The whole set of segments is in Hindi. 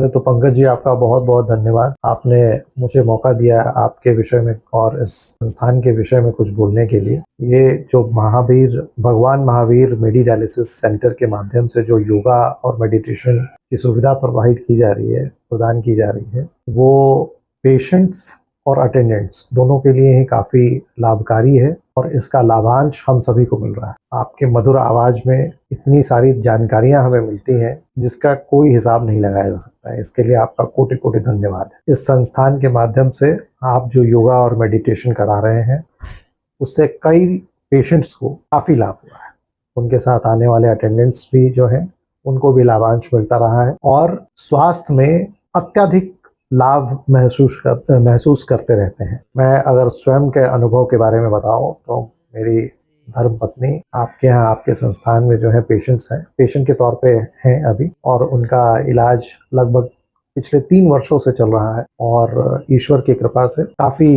पहले तो पंकज जी आपका बहुत बहुत धन्यवाद। आपने मुझे मौका दिया आपके विषय में और इस संस्थान के विषय में कुछ बोलने के लिए। ये जो भगवान महावीर मेडी डायलिसिस सेंटर के माध्यम से जो योगा और मेडिटेशन की सुविधा प्रदान की जा रही है, वो पेशेंट्स और अटेंडेंट्स दोनों के लिए ही काफ़ी लाभकारी है और इसका लाभांश हम सभी को मिल रहा है। आपके मधुर आवाज़ में इतनी सारी जानकारियां हमें मिलती हैं जिसका कोई हिसाब नहीं लगाया जा सकता है। इसके लिए आपका कोटि कोटि धन्यवाद है। इस संस्थान के माध्यम से आप जो योगा और मेडिटेशन करा रहे हैं उससे कई पेशेंट्स को काफ़ी लाभ हुआ है। उनके साथ आने वाले अटेंडेंट्स भी जो हैं उनको भी लाभांश मिलता रहा है और स्वास्थ्य में अत्यधिक लाभ महसूस करते रहते हैं। मैं अगर स्वयं के अनुभव के बारे में बताऊं तो मेरी धर्मपत्नी आपके यहाँ आपके संस्थान में जो है पेशेंट के तौर पे हैं अभी, और उनका इलाज लगभग पिछले 3 वर्षों से चल रहा है और ईश्वर की कृपा से काफ़ी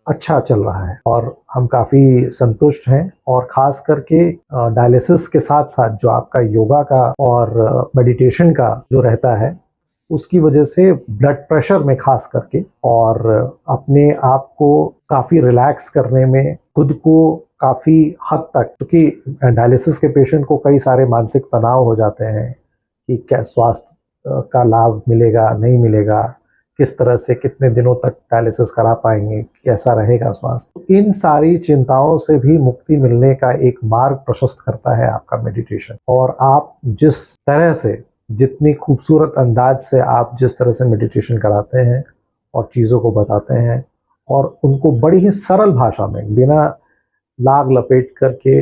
अच्छा चल रहा है और हम काफ़ी संतुष्ट हैं। और ख़ास करके डायलिसिस के साथ साथ जो आपका योगा का और मेडिटेशन का जो रहता है उसकी वजह से ब्लड प्रेशर में खास करके और अपने आप को काफ़ी रिलैक्स करने में, खुद को काफ़ी हद तक, क्योंकि डायलिसिस के पेशेंट को कई सारे मानसिक तनाव हो जाते हैं कि क्या स्वास्थ्य का लाभ मिलेगा नहीं मिलेगा, किस तरह से कितने दिनों तक डायलिसिस करा पाएंगे, कैसा रहेगा स्वास्थ्य। इन सारी चिंताओं से भी मुक्ति मिलने का एक मार्ग प्रशस्त करता है आपका मेडिटेशन। और आप जिस तरह से, जितनी खूबसूरत अंदाज से आप जिस तरह से मेडिटेशन कराते हैं और चीज़ों को बताते हैं और उनको बड़ी ही सरल भाषा में, बिना लाग लपेट करके,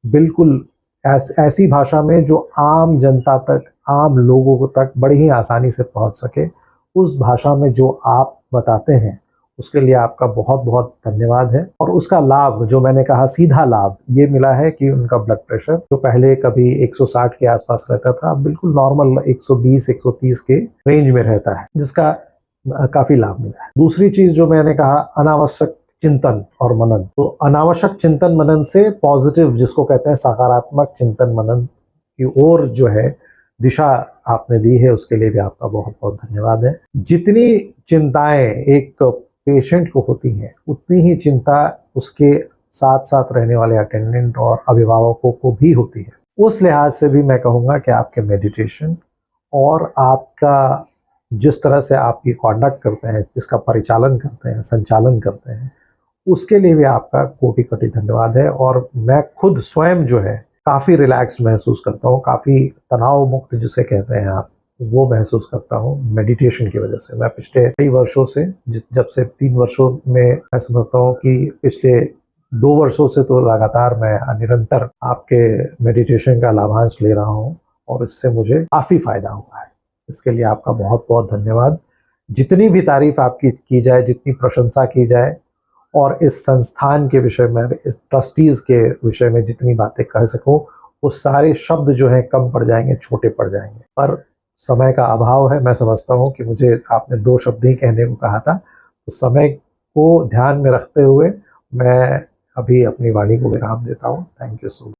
बिल्कुल ऐसी भाषा में जो आम जनता तक, आम लोगों तक बड़ी ही आसानी से पहुंच सके, उस भाषा में जो आप बताते हैं उसके लिए आपका बहुत बहुत धन्यवाद है। और उसका लाभ, जो मैंने कहा सीधा लाभ, ये मिला है कि उनका ब्लड प्रेशर जो पहले कभी 160 के आसपास रहता था, अब बिल्कुल नॉर्मल 120-130 के रेंज में रहता है, जिसका काफ़ी लाभ मिला है। दूसरी चीज़ जो मैंने कहा, अनावश्यक चिंतन और मनन। तो अनावश्यक चिंतन मनन से पॉजिटिव, जिसको कहते हैं सकारात्मक चिंतन मनन की ओर जो है दिशा आपने दी है, उसके लिए भी आपका बहुत बहुत धन्यवाद है। जितनी चिंताएं एक पेशेंट को होती हैं उतनी ही चिंता उसके साथ साथ रहने वाले अटेंडेंट और अभिभावकों को भी होती है। उस लिहाज से भी मैं कहूँगा कि आपके मेडिटेशन और आपका जिस तरह से आप ये कॉन्डक्ट करते हैं, जिसका परिचालन करते हैं, संचालन करते हैं, उसके लिए भी आपका कोटि कोटि धन्यवाद है। और मैं खुद स्वयं जो है काफ़ी रिलैक्स महसूस करता हूँ, काफ़ी तनाव मुक्त जिसे कहते हैं आप, वो महसूस करता हूँ मेडिटेशन की वजह से। मैं पिछले कई वर्षों से, जब से 3 वर्षों में, मैं समझता हूँ कि पिछले 2 वर्षों से तो लगातार मैं निरंतर आपके मेडिटेशन का लाभांश ले रहा हूँ और इससे मुझे काफ़ी फायदा हुआ है। इसके लिए आपका बहुत बहुत धन्यवाद। जितनी भी तारीफ आपकी की जाए, जितनी प्रशंसा की जाए, और इस संस्थान के विषय में, इस ट्रस्टीज़ के विषय में जितनी बातें कह सकूं, वो सारे शब्द जो हैं कम पड़ जाएंगे, छोटे पड़ जाएंगे। पर समय का अभाव है। मैं समझता हूं कि मुझे आपने 2 शब्द ही कहने को कहा था, तो समय को ध्यान में रखते हुए मैं अभी अपनी वाणी को विराम देता हूं। Thank you so much.